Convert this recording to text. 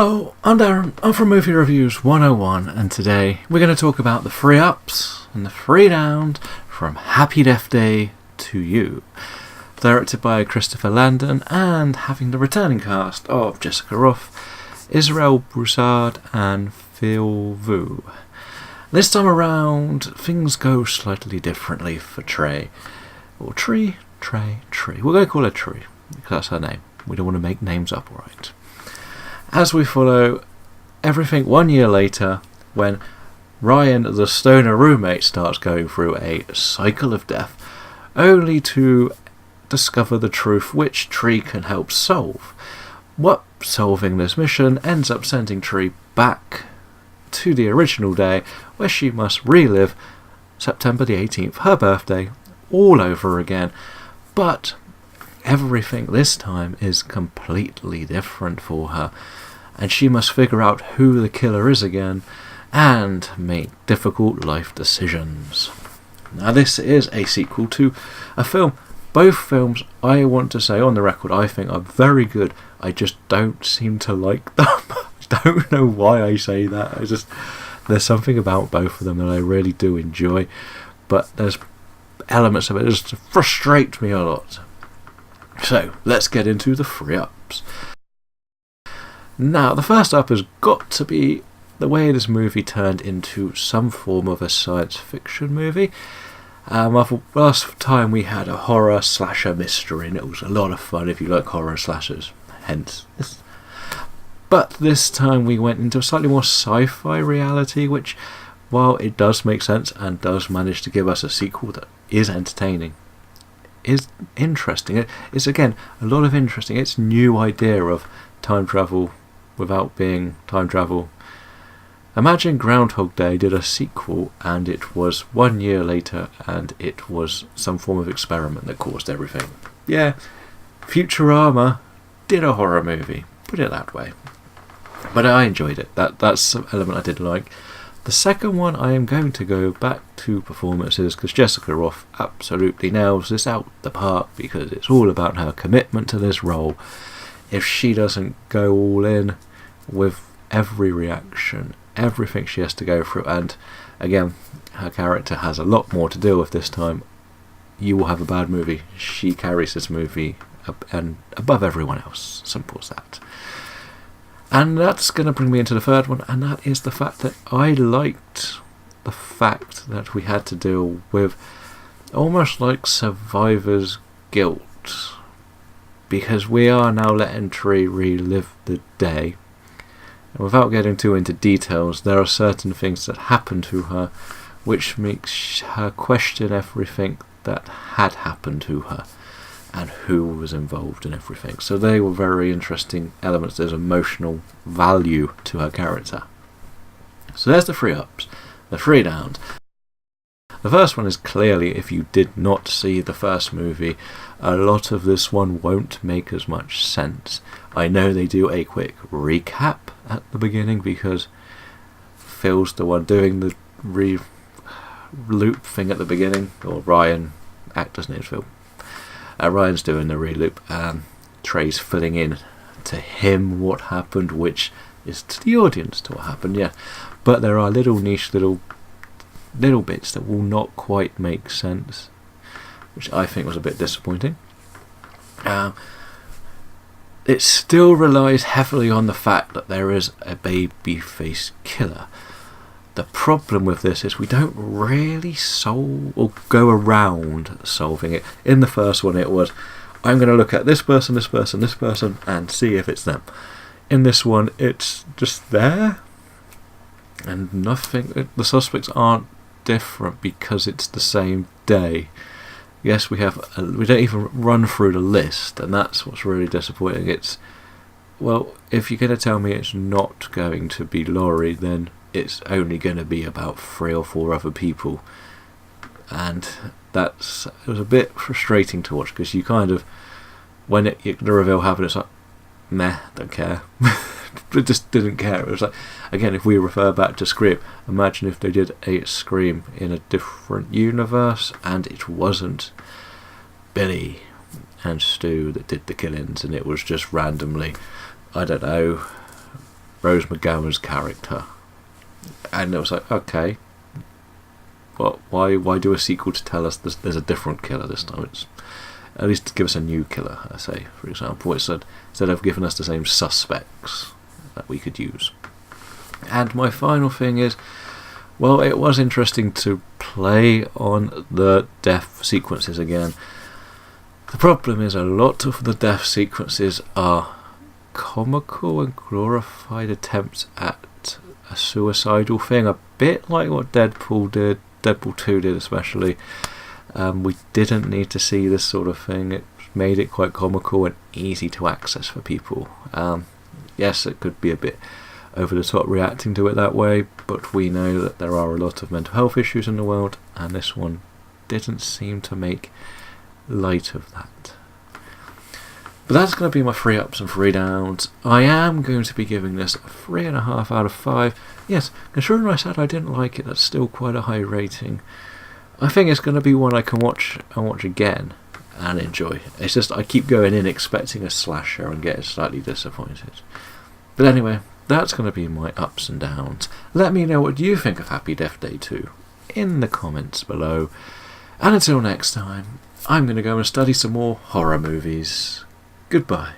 Hello, I'm Darren, I'm from Movie Reviews 101, and today we're going to talk about the free ups and the free downs from Happy Death Day 2 You. Directed by Christopher Landon and having the returning cast of Jessica Rothe, Israel Broussard and Phil Vu. This time around, things go slightly differently for Trey. Or Tree. We're going to call her Tree, because that's her name. We don't want to make names up, right? As we follow everything 1 year later, when Ryan, the stoner roommate, starts going through a cycle of death, only to discover the truth which Tree can help solve. What solving this mission ends up sending Tree back to the original day, where she must relive September the 18th, her birthday, all over again. But everything this time is completely different for her, and she must figure out who the killer is again and make difficult life decisions. Now, this is a sequel to a film. Both films, I want to say on the record, I think are very good. I just don't seem to like them. I don't know why I say that. There's something about both of them that I really do enjoy, but there's elements of it that just frustrate me a lot. So, let's get into the free ups. Now, the first up has got to be the way this movie turned into some form of a science fiction movie. Last time we had a horror slasher mystery, and it was a lot of fun if you like horror slashers, hence this. But this time we went into a slightly more sci-fi reality, which, while it does make sense and does manage to give us a sequel that is entertaining, is interesting. It's again a lot of interesting. It's new idea of time travel without being time travel. Imagine Groundhog Day did a sequel and it was 1 year later and it was some form of experiment that caused everything. Yeah, Futurama did a horror movie, put it that way. But I enjoyed it. That's an element I did like. The second one, I am going to go back to performances, because Jessica Rothe absolutely nails this out the park, because it's all about her commitment to this role. If she doesn't go all in with every reaction, everything she has to go through, and again, her character has a lot more to deal with this time, you will have a bad movie. She carries this movie and above everyone else. Simple as that. And that's going to bring me into the third one, and that is the fact that I liked the fact that we had to deal with almost like survivor's guilt, because we are now letting Tree relive the day. And without getting too into details, there are certain things that happen to her which makes her question everything that had happened to her and who was involved in everything. So they were very interesting elements. There's emotional value to her character. So there's the free ups, the free downs. The first one is clearly, if you did not see the first movie, a lot of this one won't make as much sense. I know they do a quick recap at the beginning because Phil's the one doing the loop thing at the beginning, or Ryan, actor's name is Phil. Ryan's doing the re-loop, Trey's filling in to him what happened, which is to the audience to what happened, yeah. But there are little niche, little bits that will not quite make sense, which I think was a bit disappointing. It still relies heavily on the fact that there is a babyface killer. The problem with this is we don't really solve or go around solving it. In the first one it was, I'm going to look at this person, and see if it's them. In this one it's just there, and nothing. The suspects aren't different because it's the same day. Yes, we don't even run through the list, and that's what's really disappointing. It's, well, if you're going to tell me it's not going to be Laurie, then it's only going to be about 3 or 4 other people, and it was a bit frustrating to watch, because you kind of, when the reveal happened, it's like, meh, don't care. It just didn't care. It was like, again, if we refer back to Scream, imagine if they did a Scream in a different universe and it wasn't Billy and Stu that did the killings, and it was just randomly, I don't know, Rose McGowan's character. And it was like, okay, why do a sequel to tell us there's a different killer this time? It's at least to give us a new killer, I say, for example, instead of giving us the same suspects that we could use. And my final thing is, well, it was interesting to play on the death sequences again. The problem is a lot of the death sequences are comical and glorified attempts at a suicidal thing, a bit like what Deadpool 2 did especially. We didn't need to see this sort of thing. It made it quite comical and easy to access for people. Yes, it could be a bit over the top reacting to it that way, but we know that there are a lot of mental health issues in the world, and this one didn't seem to make light of that. But that's going to be my 3 ups and 3 downs. I am going to be giving this a 3.5 out of 5. Yes, considering I said I didn't like it, that's still quite a high rating. I think it's going to be one I can watch and watch again and enjoy. It's just I keep going in expecting a slasher and getting slightly disappointed. But anyway, that's going to be my ups and downs. Let me know what you think of Happy Death Day 2 in the comments below. And until next time, I'm going to go and study some more horror movies. Goodbye.